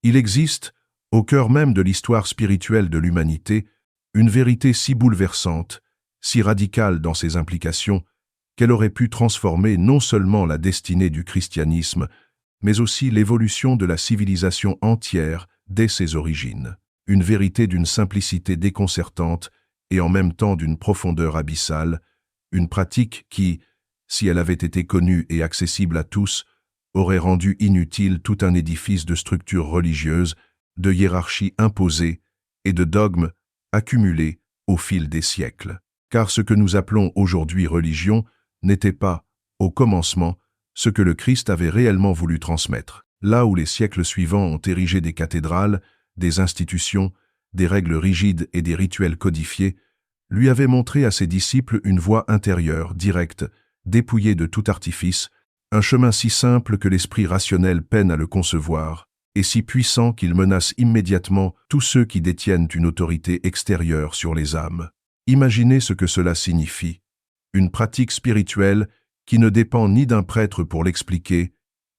Il existe, au cœur même de l'histoire spirituelle de l'humanité, une vérité si bouleversante, si radicale dans ses implications, qu'elle aurait pu transformer non seulement la destinée du christianisme, mais aussi l'évolution de la civilisation entière dès ses origines. Une vérité d'une simplicité déconcertante et en même temps d'une profondeur abyssale, une pratique qui, si elle avait été connue et accessible à tous, aurait rendu inutile tout un édifice de structures religieuses, de hiérarchies imposées et de dogmes accumulés au fil des siècles. Car ce que nous appelons aujourd'hui religion n'était pas, au commencement, ce que le Christ avait réellement voulu transmettre. Là où les siècles suivants ont érigé des cathédrales, des institutions, des règles rigides et des rituels codifiés, lui avait montré à ses disciples une voie intérieure, directe, dépouillée de tout artifice, un chemin si simple que l'esprit rationnel peine à le concevoir, et si puissant qu'il menace immédiatement tous ceux qui détiennent une autorité extérieure sur les âmes. Imaginez ce que cela signifie. Une pratique spirituelle qui ne dépend ni d'un prêtre pour l'expliquer,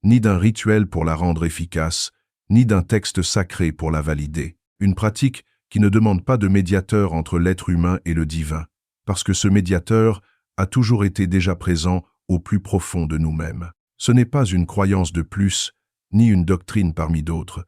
ni d'un rituel pour la rendre efficace, ni d'un texte sacré pour la valider. Une pratique qui ne demande pas de médiateur entre l'être humain et le divin, parce que ce médiateur a toujours été déjà présent au plus profond de nous-mêmes. Ce n'est pas une croyance de plus, ni une doctrine parmi d'autres,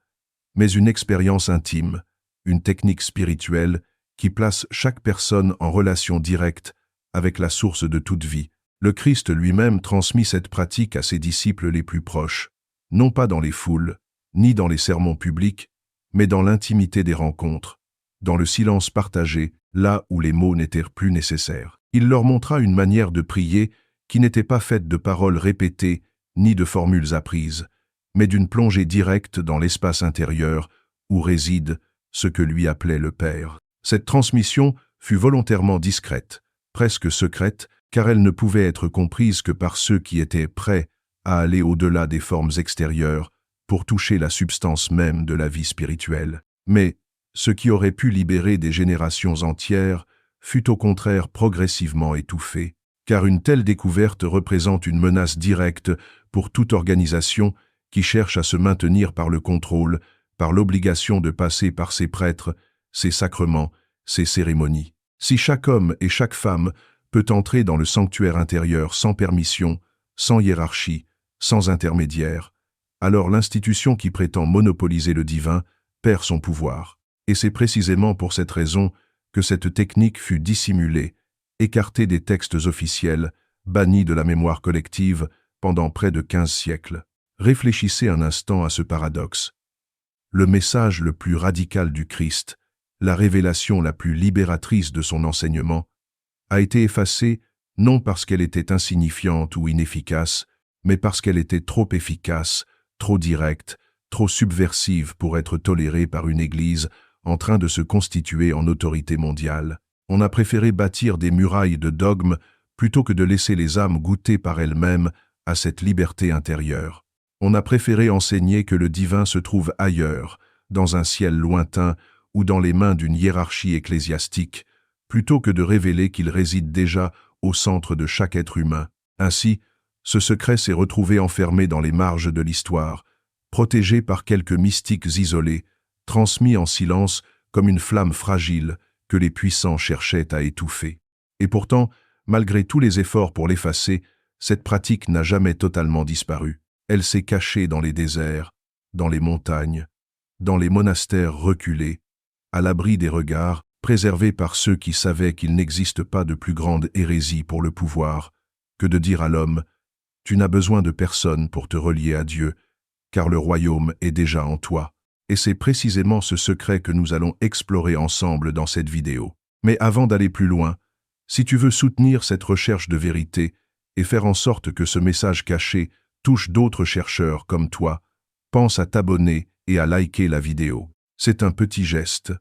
mais une expérience intime, une technique spirituelle qui place chaque personne en relation directe avec la source de toute vie. Le Christ lui-même transmit cette pratique à ses disciples les plus proches, non pas dans les foules, ni dans les sermons publics, mais dans l'intimité des rencontres, dans le silence partagé, là où les mots n'étaient plus nécessaires. Il leur montra une manière de prier qui n'était pas faite de paroles répétées ni de formules apprises, mais d'une plongée directe dans l'espace intérieur où réside ce que lui appelait le Père. Cette transmission fut volontairement discrète, presque secrète, car elle ne pouvait être comprise que par ceux qui étaient prêts à aller au-delà des formes extérieures pour toucher la substance même de la vie spirituelle. Mais ce qui aurait pu libérer des générations entières fut au contraire progressivement étouffé, car une telle découverte représente une menace directe pour toute organisation qui cherche à se maintenir par le contrôle, par l'obligation de passer par ses prêtres, ses sacrements, ses cérémonies. Si chaque homme et chaque femme peut entrer dans le sanctuaire intérieur sans permission, sans hiérarchie, sans intermédiaire, alors l'institution qui prétend monopoliser le divin perd son pouvoir. Et c'est précisément pour cette raison que cette technique fut dissimulée, écartée des textes officiels, bannie de la mémoire collective pendant près de 15 siècles. Réfléchissez un instant à ce paradoxe. Le message le plus radical du Christ, la révélation la plus libératrice de son enseignement, a été effacée non parce qu'elle était insignifiante ou inefficace, mais parce qu'elle était trop efficace, trop directe, trop subversive pour être tolérée par une Église en train de se constituer en autorité mondiale. On a préféré bâtir des murailles de dogmes plutôt que de laisser les âmes goûter par elles-mêmes à cette liberté intérieure. On a préféré enseigner que le divin se trouve ailleurs, dans un ciel lointain ou dans les mains d'une hiérarchie ecclésiastique, plutôt que de révéler qu'il réside déjà au centre de chaque être humain. Ainsi, ce secret s'est retrouvé enfermé dans les marges de l'histoire, protégé par quelques mystiques isolés, transmis en silence comme une flamme fragile que les puissants cherchaient à étouffer. Et pourtant, malgré tous les efforts pour l'effacer, cette pratique n'a jamais totalement disparu. Elle s'est cachée dans les déserts, dans les montagnes, dans les monastères reculés, à l'abri des regards, préservée par ceux qui savaient qu'il n'existe pas de plus grande hérésie pour le pouvoir que de dire à l'homme « Tu n'as besoin de personne pour te relier à Dieu, car le royaume est déjà en toi ». Et c'est précisément ce secret que nous allons explorer ensemble dans cette vidéo. Mais avant d'aller plus loin, si tu veux soutenir cette recherche de vérité et faire en sorte que ce message caché touche d'autres chercheurs comme toi, pense à t'abonner et à liker la vidéo. C'est un petit geste,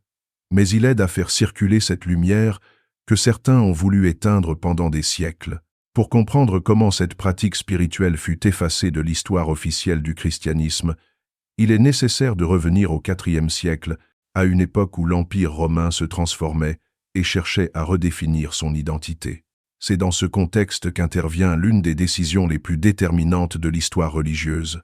mais il aide à faire circuler cette lumière que certains ont voulu éteindre pendant des siècles. Pour comprendre comment cette pratique spirituelle fut effacée de l'histoire officielle du christianisme, il est nécessaire de revenir au IVe siècle, à une époque où l'Empire romain se transformait et cherchait à redéfinir son identité. C'est dans ce contexte qu'intervient l'une des décisions les plus déterminantes de l'histoire religieuse.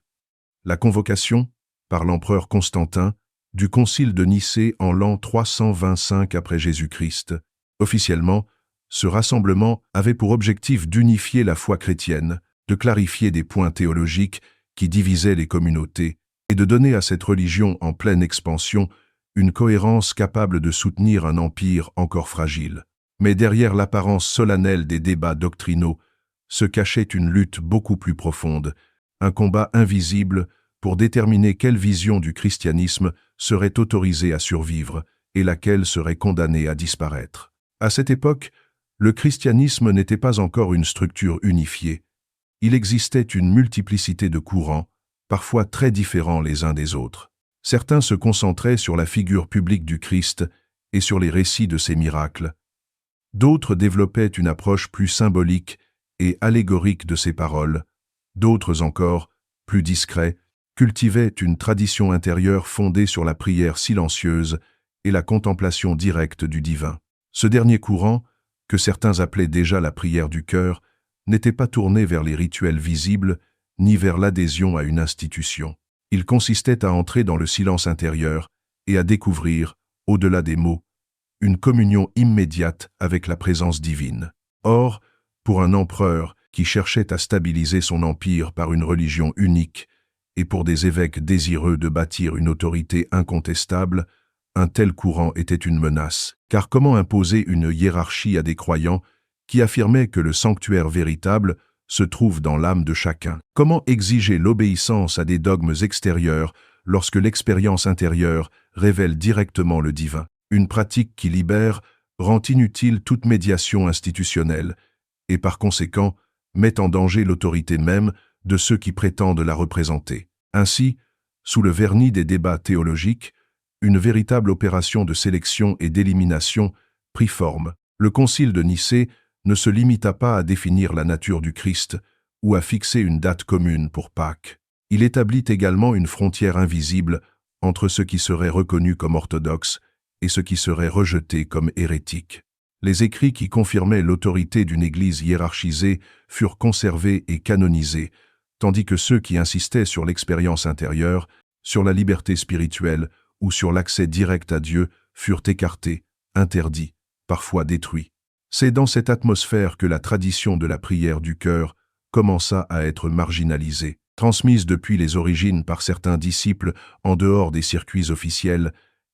La Convocation, par l'empereur Constantin du concile de Nicée en l'an 325 après Jésus-Christ. Officiellement, ce rassemblement avait pour objectif d'unifier la foi chrétienne, de clarifier des points théologiques qui divisaient les communautés et de donner à cette religion en pleine expansion une cohérence capable de soutenir un empire encore fragile. Mais derrière l'apparence solennelle des débats doctrinaux se cachait une lutte beaucoup plus profonde, un combat invisible pour déterminer quelle vision du christianisme serait autorisée à survivre et laquelle serait condamnée à disparaître. À cette époque, le christianisme n'était pas encore une structure unifiée. Il existait une multiplicité de courants, parfois très différents les uns des autres. Certains se concentraient sur la figure publique du Christ et sur les récits de ses miracles. D'autres développaient une approche plus symbolique et allégorique de ses paroles. D'autres encore, plus discrets, cultivaient une tradition intérieure fondée sur la prière silencieuse et la contemplation directe du divin. Ce dernier courant, que certains appelaient déjà la prière du cœur, n'était pas tourné vers les rituels visibles ni vers l'adhésion à une institution. Il consistait à entrer dans le silence intérieur et à découvrir, au-delà des mots, une communion immédiate avec la présence divine. Or, pour un empereur qui cherchait à stabiliser son empire par une religion unique et pour des évêques désireux de bâtir une autorité incontestable, un tel courant était une menace. Car comment imposer une hiérarchie à des croyants qui affirmaient que le sanctuaire véritable se trouve dans l'âme de chacun? Comment exiger l'obéissance à des dogmes extérieurs lorsque l'expérience intérieure révèle directement le divin? Une pratique qui libère rend inutile toute médiation institutionnelle et par conséquent met en danger l'autorité même de ceux qui prétendent la représenter. Ainsi, sous le vernis des débats théologiques, une véritable opération de sélection et d'élimination prit forme. Le concile de Nicée ne se limita pas à définir la nature du Christ ou à fixer une date commune pour Pâques. Il établit également une frontière invisible entre ceux qui seraient reconnus comme orthodoxes et ceux qui seraient rejetés comme hérétiques. Les écrits qui confirmaient l'autorité d'une Église hiérarchisée furent conservés et canonisés, tandis que ceux qui insistaient sur l'expérience intérieure, sur la liberté spirituelle ou sur l'accès direct à Dieu furent écartés, interdits, parfois détruits. C'est dans cette atmosphère que la tradition de la prière du cœur commença à être marginalisée. Transmise depuis les origines par certains disciples en dehors des circuits officiels,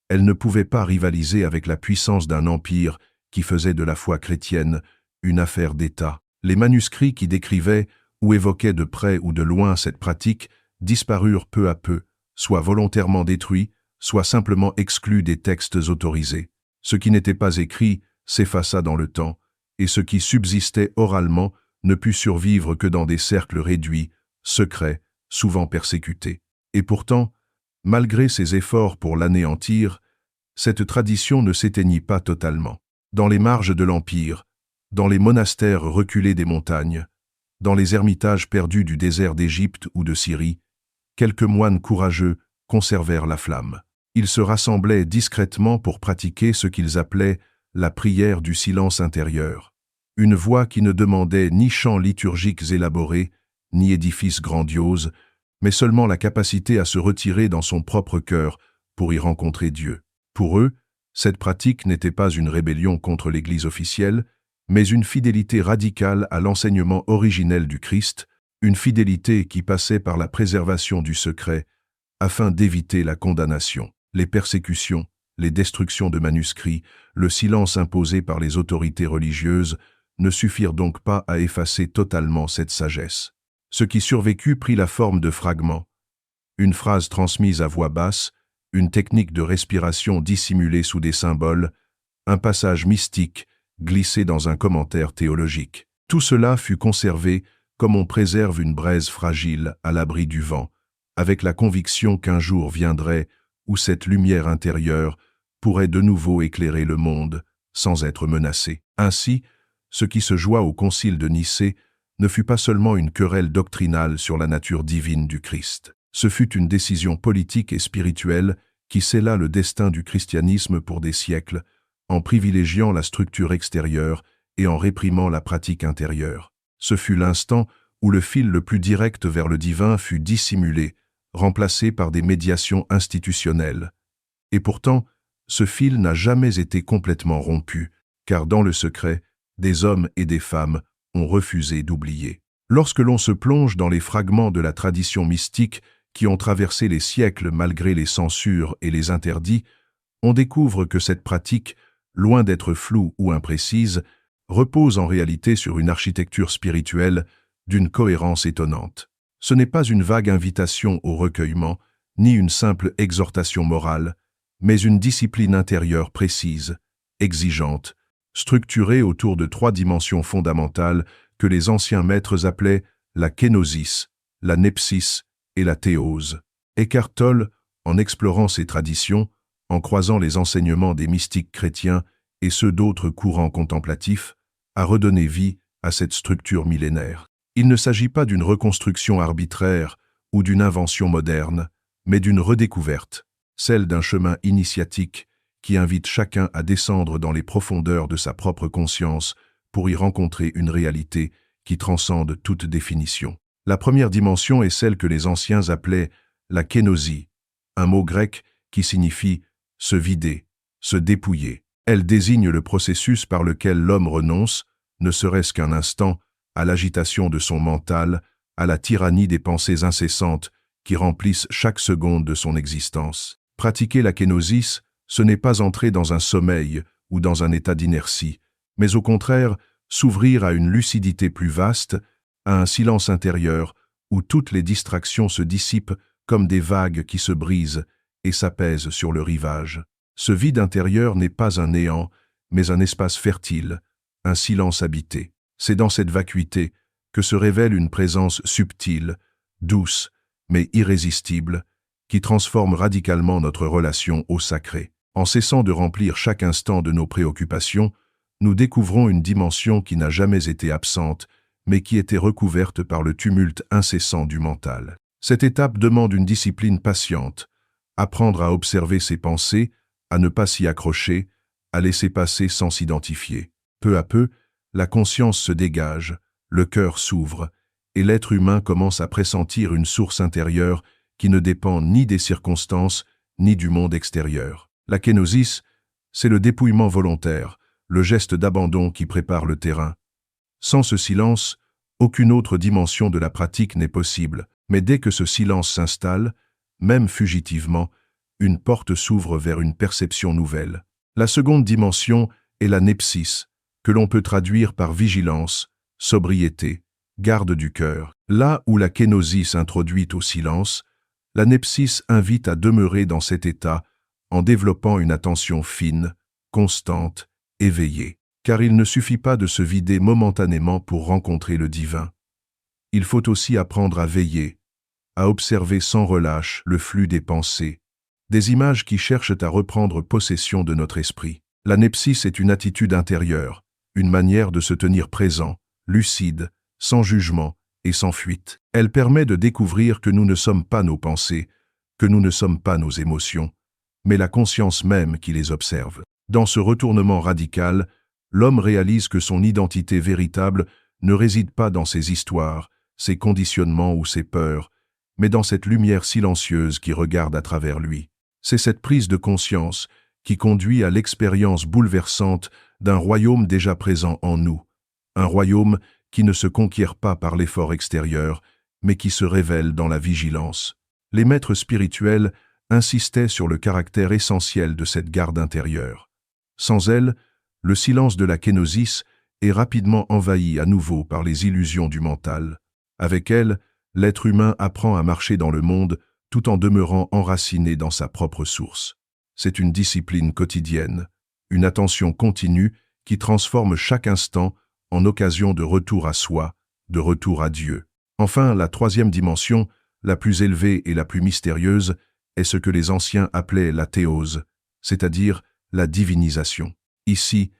elle ne pouvait pas rivaliser avec la puissance d'un empire qui faisait de la foi chrétienne une affaire d'État. Les manuscrits qui décrivaient ou évoquaient de près ou de loin cette pratique disparurent peu à peu, soit volontairement détruits, soit simplement exclus des textes autorisés. Ce qui n'était pas écrit s'effaça dans le temps, et ce qui subsistait oralement ne put survivre que dans des cercles réduits, secrets, souvent persécutés. Et pourtant, malgré ses efforts pour l'anéantir, cette tradition ne s'éteignit pas totalement. Dans les marges de l'Empire, dans les monastères reculés des montagnes, dans les ermitages perdus du désert d'Égypte ou de Syrie, quelques moines courageux conservèrent la flamme. Ils se rassemblaient discrètement pour pratiquer ce qu'ils appelaient la prière du silence intérieur, une voie qui ne demandait ni chants liturgiques élaborés, ni édifices grandioses, mais seulement la capacité à se retirer dans son propre cœur pour y rencontrer Dieu. Pour eux, cette pratique n'était pas une rébellion contre l'Église officielle, mais une fidélité radicale à l'enseignement originel du Christ, une fidélité qui passait par la préservation du secret afin d'éviter la condamnation. Les persécutions, les destructions de manuscrits, le silence imposé par les autorités religieuses ne suffirent donc pas à effacer totalement cette sagesse. Ce qui survécut prit la forme de fragments. Une phrase transmise à voix basse, une technique de respiration dissimulée sous des symboles, un passage mystique glissé dans un commentaire théologique. Tout cela fut conservé comme on préserve une braise fragile à l'abri du vent, avec la conviction qu'un jour viendrait où cette lumière intérieure pourrait de nouveau éclairer le monde sans être menacée. Ainsi, ce qui se joua au concile de Nicée ne fut pas seulement une querelle doctrinale sur la nature divine du Christ. Ce fut une décision politique et spirituelle qui scella le destin du christianisme pour des siècles, en privilégiant la structure extérieure et en réprimant la pratique intérieure. Ce fut l'instant où le fil le plus direct vers le divin fut dissimulé remplacés par des médiations institutionnelles. Et pourtant, ce fil n'a jamais été complètement rompu, car dans le secret, des hommes et des femmes ont refusé d'oublier. Lorsque l'on se plonge dans les fragments de la tradition mystique qui ont traversé les siècles malgré les censures et les interdits, on découvre que cette pratique, loin d'être floue ou imprécise, repose en réalité sur une architecture spirituelle d'une cohérence étonnante. Ce n'est pas une vague invitation au recueillement, ni une simple exhortation morale, mais une discipline intérieure précise, exigeante, structurée autour de 3 dimensions fondamentales que les anciens maîtres appelaient la kénosis, la nepsis et la théose. Eckhart Tolle, en explorant ces traditions, en croisant les enseignements des mystiques chrétiens et ceux d'autres courants contemplatifs, a redonné vie à cette structure millénaire. Il ne s'agit pas d'une reconstruction arbitraire ou d'une invention moderne, mais d'une redécouverte, celle d'un chemin initiatique qui invite chacun à descendre dans les profondeurs de sa propre conscience pour y rencontrer une réalité qui transcende toute définition. La première dimension est celle que les anciens appelaient la kénosie, un mot grec qui signifie se vider, se dépouiller. Elle désigne le processus par lequel l'homme renonce, ne serait-ce qu'un instant, à l'agitation de son mental, à la tyrannie des pensées incessantes qui remplissent chaque seconde de son existence. Pratiquer la kénosis, ce n'est pas entrer dans un sommeil ou dans un état d'inertie, mais au contraire, s'ouvrir à une lucidité plus vaste, à un silence intérieur où toutes les distractions se dissipent comme des vagues qui se brisent et s'apaisent sur le rivage. Ce vide intérieur n'est pas un néant, mais un espace fertile, un silence habité. C'est dans cette vacuité que se révèle une présence subtile, douce, mais irrésistible, qui transforme radicalement notre relation au sacré. En cessant de remplir chaque instant de nos préoccupations, nous découvrons une dimension qui n'a jamais été absente, mais qui était recouverte par le tumulte incessant du mental. Cette étape demande une discipline patiente, apprendre à observer ses pensées, à ne pas s'y accrocher, à laisser passer sans s'identifier. Peu à peu, la conscience se dégage, le cœur s'ouvre, et l'être humain commence à pressentir une source intérieure qui ne dépend ni des circonstances, ni du monde extérieur. La kénosis, c'est le dépouillement volontaire, le geste d'abandon qui prépare le terrain. Sans ce silence, aucune autre dimension de la pratique n'est possible, mais dès que ce silence s'installe, même fugitivement, une porte s'ouvre vers une perception nouvelle. La seconde dimension est la nepsis, que l'on peut traduire par vigilance, sobriété, garde du cœur. Là où la kénosis introduit au silence, la nepsis invite à demeurer dans cet état en développant une attention fine, constante, éveillée. Car il ne suffit pas de se vider momentanément pour rencontrer le divin. Il faut aussi apprendre à veiller, à observer sans relâche le flux des pensées, des images qui cherchent à reprendre possession de notre esprit. La nepsis est une attitude intérieure, une manière de se tenir présent, lucide, sans jugement et sans fuite. Elle permet de découvrir que nous ne sommes pas nos pensées, que nous ne sommes pas nos émotions, mais la conscience même qui les observe. Dans ce retournement radical, l'homme réalise que son identité véritable ne réside pas dans ses histoires, ses conditionnements ou ses peurs, mais dans cette lumière silencieuse qui regarde à travers lui. C'est cette prise de conscience qui conduit à l'expérience bouleversante d'un royaume déjà présent en nous, un royaume qui ne se conquiert pas par l'effort extérieur, mais qui se révèle dans la vigilance. Les maîtres spirituels insistaient sur le caractère essentiel de cette garde intérieure. Sans elle, le silence de la kénosis est rapidement envahi à nouveau par les illusions du mental. Avec elle, l'être humain apprend à marcher dans le monde tout en demeurant enraciné dans sa propre source. C'est une discipline quotidienne, une attention continue qui transforme chaque instant en occasion de retour à soi, de retour à Dieu. Enfin, la troisième dimension, la plus élevée et la plus mystérieuse, est ce que les anciens appelaient la théose, c'est-à-dire la divinisation. Ici,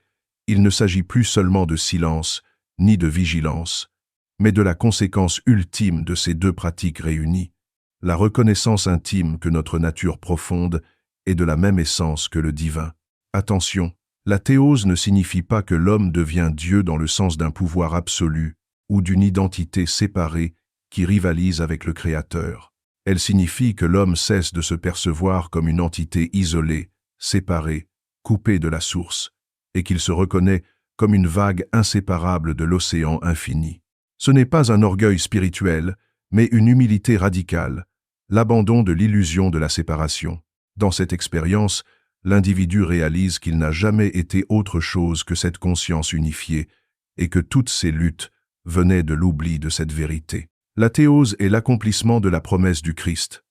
il ne s'agit plus seulement de silence, ni de vigilance, mais de la conséquence ultime de ces deux pratiques réunies, la reconnaissance intime que notre nature profonde est de la même essence que le divin. Attention, la théose ne signifie pas que l'homme devient Dieu dans le sens d'un pouvoir absolu ou d'une identité séparée qui rivalise avec le Créateur. Elle signifie que l'homme cesse de se percevoir comme une entité isolée, séparée, coupée de la source, et qu'il se reconnaît comme une vague inséparable de l'océan infini. Ce n'est pas un orgueil spirituel, mais une humilité radicale, l'abandon de l'illusion de la séparation. Dans cette expérience, l'individu réalise qu'il n'a jamais été autre chose que cette conscience unifiée et que toutes ses luttes venaient de l'oubli de cette vérité. La théose est l'accomplissement de la promesse du Christ.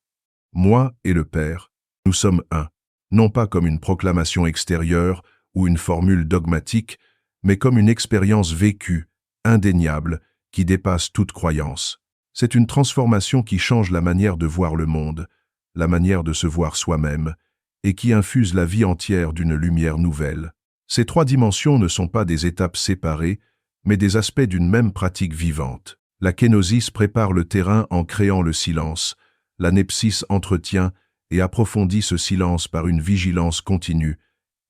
Moi et le Père, nous sommes un, non pas comme une proclamation extérieure ou une formule dogmatique, mais comme une expérience vécue, indéniable, qui dépasse toute croyance. C'est une transformation qui change la manière de voir le monde, la manière de se voir soi-même, et qui infuse la vie entière d'une lumière nouvelle. Ces trois dimensions ne sont pas des étapes séparées, mais des aspects d'une même pratique vivante. La kénosis prépare le terrain en créant le silence, la nepsis entretient et approfondit ce silence par une vigilance continue,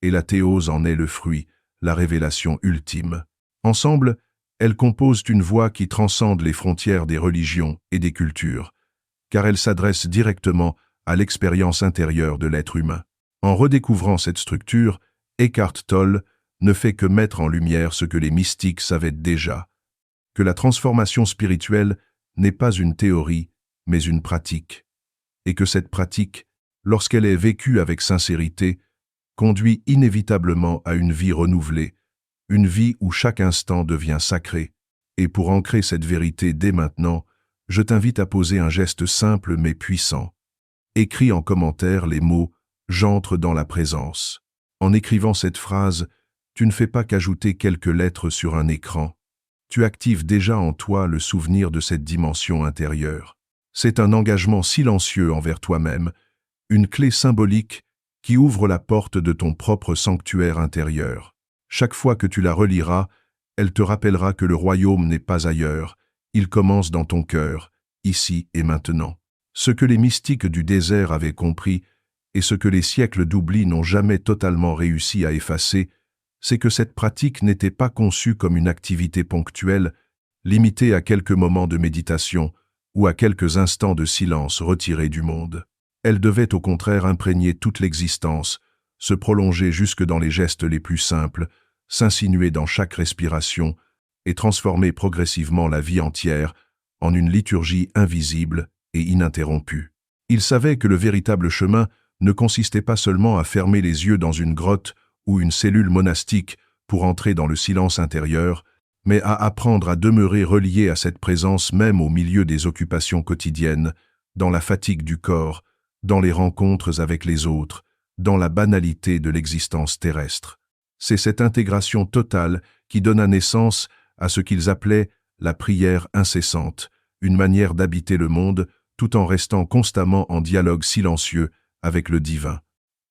et la théose en est le fruit, la révélation ultime. Ensemble, elles composent une voie qui transcende les frontières des religions et des cultures, car elles s'adressent directement à l'expérience intérieure de l'être humain. En redécouvrant cette structure, Eckhart Tolle ne fait que mettre en lumière ce que les mystiques savaient déjà, que la transformation spirituelle n'est pas une théorie, mais une pratique, et que cette pratique, lorsqu'elle est vécue avec sincérité, conduit inévitablement à une vie renouvelée, une vie où chaque instant devient sacré. Et pour ancrer cette vérité dès maintenant, je t'invite à poser un geste simple mais puissant. Écris en commentaire les mots « J'entre dans la présence ». En écrivant cette phrase, tu ne fais pas qu'ajouter quelques lettres sur un écran. Tu actives déjà en toi le souvenir de cette dimension intérieure. C'est un engagement silencieux envers toi-même, une clé symbolique qui ouvre la porte de ton propre sanctuaire intérieur. Chaque fois que tu la reliras, elle te rappellera que le royaume n'est pas ailleurs, il commence dans ton cœur, ici et maintenant. Ce que les mystiques du désert avaient compris, et ce que les siècles d'oubli n'ont jamais totalement réussi à effacer, c'est que cette pratique n'était pas conçue comme une activité ponctuelle, limitée à quelques moments de méditation ou à quelques instants de silence retirés du monde. Elle devait au contraire imprégner toute l'existence, se prolonger jusque dans les gestes les plus simples, s'insinuer dans chaque respiration et transformer progressivement la vie entière en une liturgie invisible et ininterrompue. Il savait que le véritable chemin ne consistait pas seulement à fermer les yeux dans une grotte ou une cellule monastique pour entrer dans le silence intérieur, mais à apprendre à demeurer relié à cette présence même au milieu des occupations quotidiennes, dans la fatigue du corps, dans les rencontres avec les autres, dans la banalité de l'existence terrestre. C'est cette intégration totale qui donna naissance à ce qu'ils appelaient la prière incessante, une manière d'habiter le monde tout en restant constamment en dialogue silencieux avec le divin.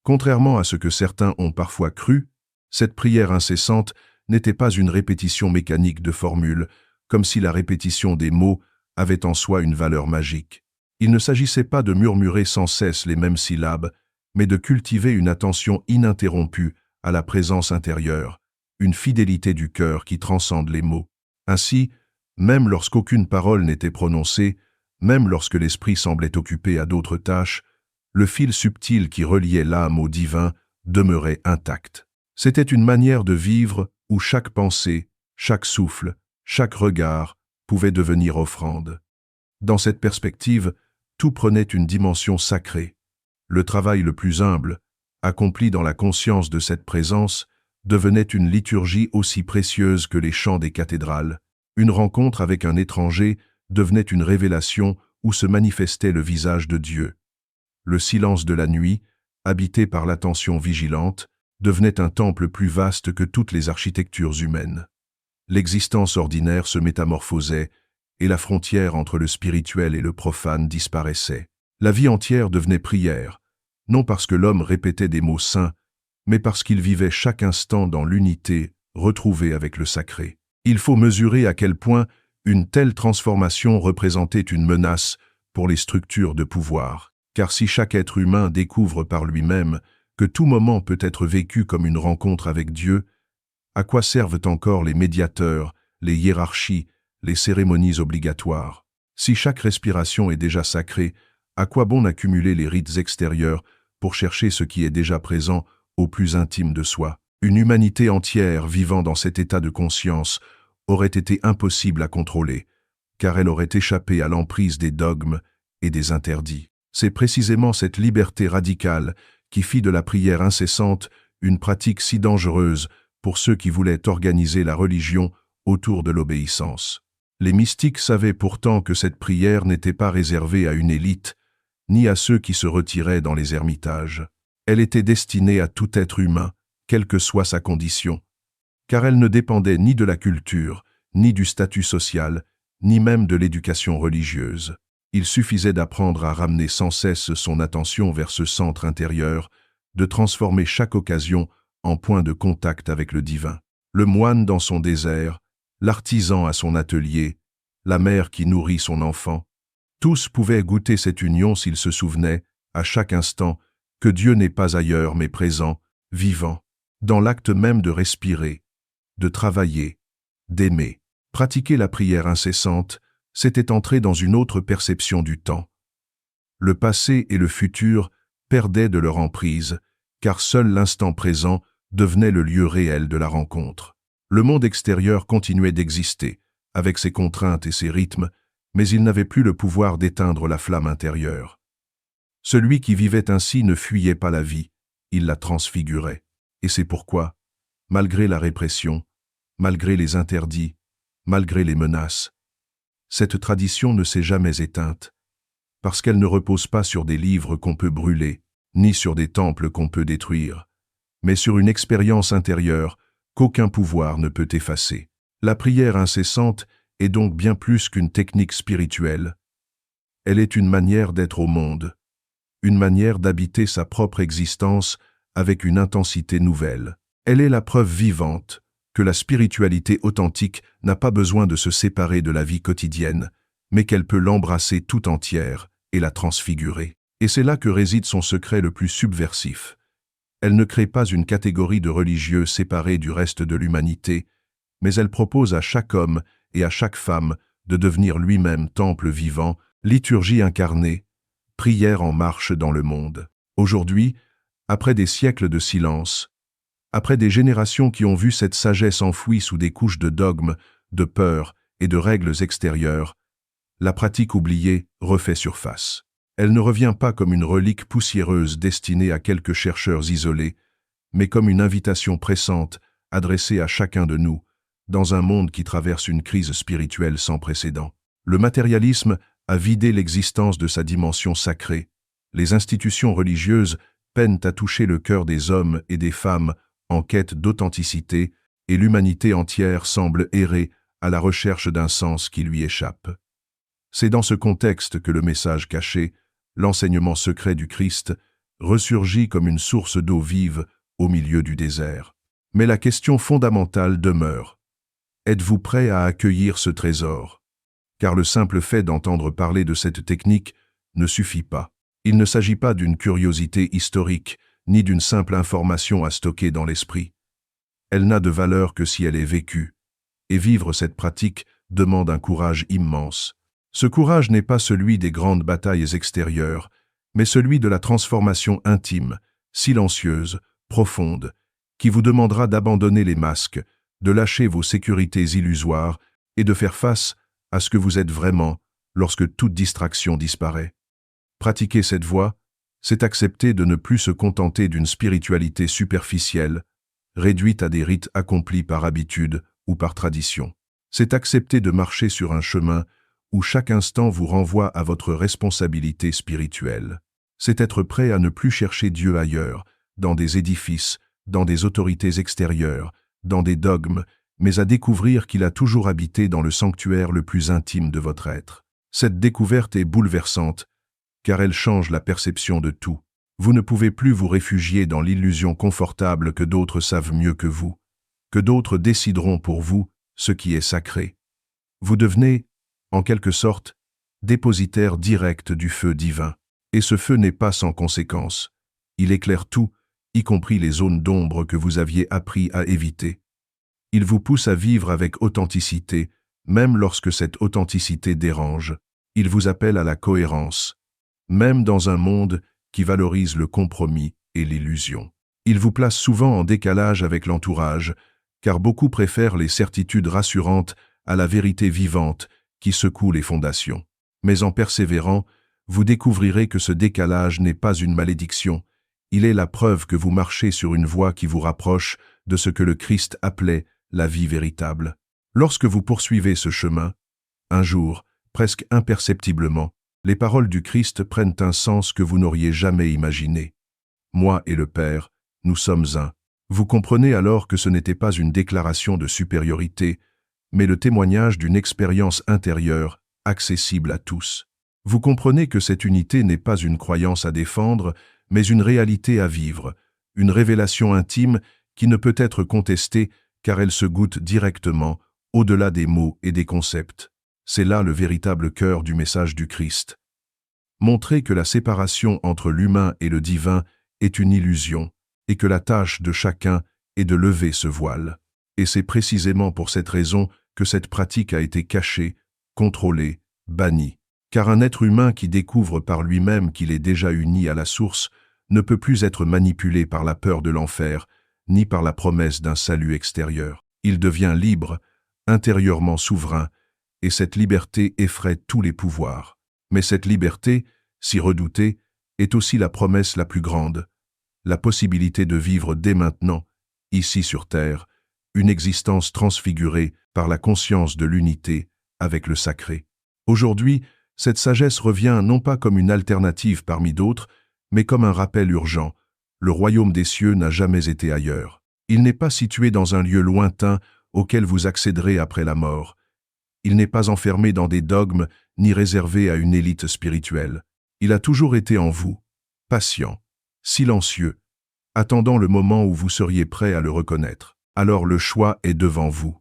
Contrairement à ce que certains ont parfois cru, cette prière incessante n'était pas une répétition mécanique de formules, comme si la répétition des mots avait en soi une valeur magique. Il ne s'agissait pas de murmurer sans cesse les mêmes syllabes, mais de cultiver une attention ininterrompue à la présence intérieure, une fidélité du cœur qui transcende les mots. Ainsi, même lorsqu'aucune parole n'était prononcée, même lorsque l'esprit semblait occupé à d'autres tâches, le fil subtil qui reliait l'âme au divin demeurait intact. C'était une manière de vivre où chaque pensée, chaque souffle, chaque regard pouvait devenir offrande. Dans cette perspective, tout prenait une dimension sacrée. Le travail le plus humble, accompli dans la conscience de cette présence, devenait une liturgie aussi précieuse que les chants des cathédrales. Une rencontre avec un étranger devenait une révélation où se manifestait le visage de Dieu. Le silence de la nuit, habité par l'attention vigilante, devenait un temple plus vaste que toutes les architectures humaines. L'existence ordinaire se métamorphosait, et la frontière entre le spirituel et le profane disparaissait. La vie entière devenait prière, non parce que l'homme répétait des mots saints, mais parce qu'il vivait chaque instant dans l'unité retrouvée avec le sacré. Il faut mesurer à quel point une telle transformation représentait une menace pour les structures de pouvoir. Car si chaque être humain découvre par lui-même que tout moment peut être vécu comme une rencontre avec Dieu, à quoi servent encore les médiateurs, les hiérarchies, les cérémonies obligatoires? Si chaque respiration est déjà sacrée, À quoi bon accumuler les rites extérieurs pour chercher ce qui est déjà présent au plus intime de soi? Une humanité entière vivant dans cet état de conscience aurait été impossible à contrôler, car elle aurait échappé à l'emprise des dogmes et des interdits. C'est précisément cette liberté radicale qui fit de la prière incessante une pratique si dangereuse pour ceux qui voulaient organiser la religion autour de l'obéissance. Les mystiques savaient pourtant que cette prière n'était pas réservée à une élite, ni à ceux qui se retiraient dans les ermitages. Elle était destinée à tout être humain, quelle que soit sa condition, car elle ne dépendait ni de la culture, ni du statut social, ni même de l'éducation religieuse. Il suffisait d'apprendre à ramener sans cesse son attention vers ce centre intérieur, de transformer chaque occasion en point de contact avec le divin. Le moine dans son désert, l'artisan à son atelier, la mère qui nourrit son enfant, tous pouvaient goûter cette union s'ils se souvenaient, à chaque instant, que Dieu n'est pas ailleurs mais présent, vivant, dans l'acte même de respirer, de travailler, d'aimer. Pratiquer la prière incessante, c'était entrer dans une autre perception du temps. Le passé et le futur perdaient de leur emprise, car seul l'instant présent devenait le lieu réel de la rencontre. Le monde extérieur continuait d'exister, avec ses contraintes et ses rythmes, mais il n'avait plus le pouvoir d'éteindre la flamme intérieure. Celui qui vivait ainsi ne fuyait pas la vie, il la transfigurait. Et c'est pourquoi, malgré la répression, malgré les interdits, malgré les menaces, cette tradition ne s'est jamais éteinte, parce qu'elle ne repose pas sur des livres qu'on peut brûler, ni sur des temples qu'on peut détruire, mais sur une expérience intérieure qu'aucun pouvoir ne peut effacer. La prière incessante est donc bien plus qu'une technique spirituelle. Elle est une manière d'être au monde, une manière d'habiter sa propre existence avec une intensité nouvelle. Elle est la preuve vivante que la spiritualité authentique n'a pas besoin de se séparer de la vie quotidienne, mais qu'elle peut l'embrasser tout entière et la transfigurer. Et c'est là que réside son secret le plus subversif. Elle ne crée pas une catégorie de religieux séparés du reste de l'humanité, mais elle propose à chaque homme et à chaque femme de devenir lui-même temple vivant, liturgie incarnée, prière en marche dans le monde. Aujourd'hui, après des siècles de silence, après des générations qui ont vu cette sagesse enfouie sous des couches de dogmes, de peurs et de règles extérieures, la pratique oubliée refait surface. Elle ne revient pas comme une relique poussiéreuse destinée à quelques chercheurs isolés, mais comme une invitation pressante adressée à chacun de nous, dans un monde qui traverse une crise spirituelle sans précédent. Le matérialisme a vidé l'existence de sa dimension sacrée. Les institutions religieuses peinent à toucher le cœur des hommes et des femmes en quête d'authenticité, et l'humanité entière semble errer à la recherche d'un sens qui lui échappe. C'est dans ce contexte que le message caché, l'enseignement secret du Christ, ressurgit comme une source d'eau vive au milieu du désert. Mais la question fondamentale demeure. Êtes-vous prêt à accueillir ce trésor? Car le simple fait d'entendre parler de cette technique ne suffit pas. Il ne s'agit pas d'une curiosité historique, ni d'une simple information à stocker dans l'esprit. Elle n'a de valeur que si elle est vécue, et vivre cette pratique demande un courage immense. Ce courage n'est pas celui des grandes batailles extérieures, mais celui de la transformation intime, silencieuse, profonde, qui vous demandera d'abandonner les masques, de lâcher vos sécurités illusoires et de faire face à ce que vous êtes vraiment lorsque toute distraction disparaît. Pratiquer cette voie, c'est accepter de ne plus se contenter d'une spiritualité superficielle, réduite à des rites accomplis par habitude ou par tradition. C'est accepter de marcher sur un chemin où chaque instant vous renvoie à votre responsabilité spirituelle. C'est être prêt à ne plus chercher Dieu ailleurs, dans des édifices, dans des autorités extérieures, dans des dogmes, mais à découvrir qu'il a toujours habité dans le sanctuaire le plus intime de votre être. Cette découverte est bouleversante, car elle change la perception de tout. Vous ne pouvez plus vous réfugier dans l'illusion confortable que d'autres savent mieux que vous, que d'autres décideront pour vous ce qui est sacré. Vous devenez, en quelque sorte, dépositaire direct du feu divin. Et ce feu n'est pas sans conséquence. Il éclaire tout, y compris les zones d'ombre que vous aviez appris à éviter. Il vous pousse à vivre avec authenticité, même lorsque cette authenticité dérange. Il vous appelle à la cohérence, même dans un monde qui valorise le compromis et l'illusion. Il vous place souvent en décalage avec l'entourage, car beaucoup préfèrent les certitudes rassurantes à la vérité vivante qui secoue les fondations. Mais en persévérant, vous découvrirez que ce décalage n'est pas une malédiction, il est la preuve que vous marchez sur une voie qui vous rapproche de ce que le Christ appelait la vie véritable. Lorsque vous poursuivez ce chemin, un jour, presque imperceptiblement, les paroles du Christ prennent un sens que vous n'auriez jamais imaginé. Moi et le Père, nous sommes un. Vous comprenez alors que ce n'était pas une déclaration de supériorité, mais le témoignage d'une expérience intérieure accessible à tous. Vous comprenez que cette unité n'est pas une croyance à défendre, mais une réalité à vivre, une révélation intime qui ne peut être contestée car elle se goûte directement, au-delà des mots et des concepts. C'est là le véritable cœur du message du Christ. Montrer que la séparation entre l'humain et le divin est une illusion, et que la tâche de chacun est de lever ce voile. Et c'est précisément pour cette raison que cette pratique a été cachée, contrôlée, bannie. Car un être humain qui découvre par lui-même qu'il est déjà uni à la source ne peut plus être manipulé par la peur de l'enfer, ni par la promesse d'un salut extérieur. Il devient libre, intérieurement souverain, et cette liberté effraie tous les pouvoirs. Mais cette liberté, si redoutée, est aussi la promesse la plus grande, la possibilité de vivre dès maintenant, ici sur terre, une existence transfigurée par la conscience de l'unité avec le sacré. Aujourd'hui, cette sagesse revient non pas comme une alternative parmi d'autres, mais comme un rappel urgent. Le royaume des cieux n'a jamais été ailleurs. Il n'est pas situé dans un lieu lointain auquel vous accéderez après la mort. Il n'est pas enfermé dans des dogmes ni réservé à une élite spirituelle. Il a toujours été en vous, patient, silencieux, attendant le moment où vous seriez prêt à le reconnaître. Alors le choix est devant vous.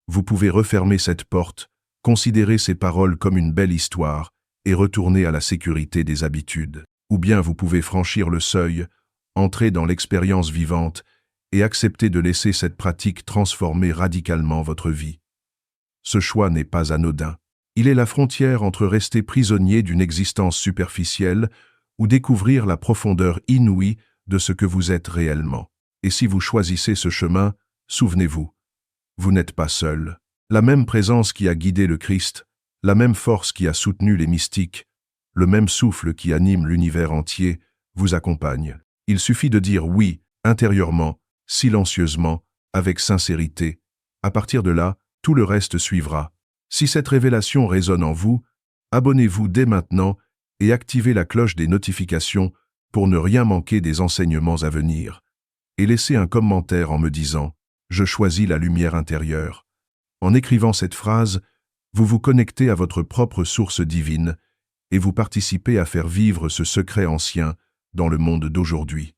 Vous pouvez refermer cette porte, considérer ces paroles comme une belle histoire et retourner à la sécurité des habitudes. Ou bien vous pouvez franchir le seuil, entrer dans l'expérience vivante et accepter de laisser cette pratique transformer radicalement votre vie. Ce choix n'est pas anodin. Il est la frontière entre rester prisonnier d'une existence superficielle ou découvrir la profondeur inouïe de ce que vous êtes réellement. Et si vous choisissez ce chemin, souvenez-vous, vous n'êtes pas seul. La même présence qui a guidé le Christ, la même force qui a soutenu les mystiques, le même souffle qui anime l'univers entier, vous accompagne. Il suffit de dire oui, intérieurement, silencieusement, avec sincérité. À partir de là, tout le reste suivra. Si cette révélation résonne en vous, abonnez-vous dès maintenant et activez la cloche des notifications pour ne rien manquer des enseignements à venir. Et laissez un commentaire en me disant « Je choisis la lumière intérieure ». En écrivant cette phrase, vous vous connectez à votre propre source divine et vous participez à faire vivre ce secret ancien dans le monde d'aujourd'hui.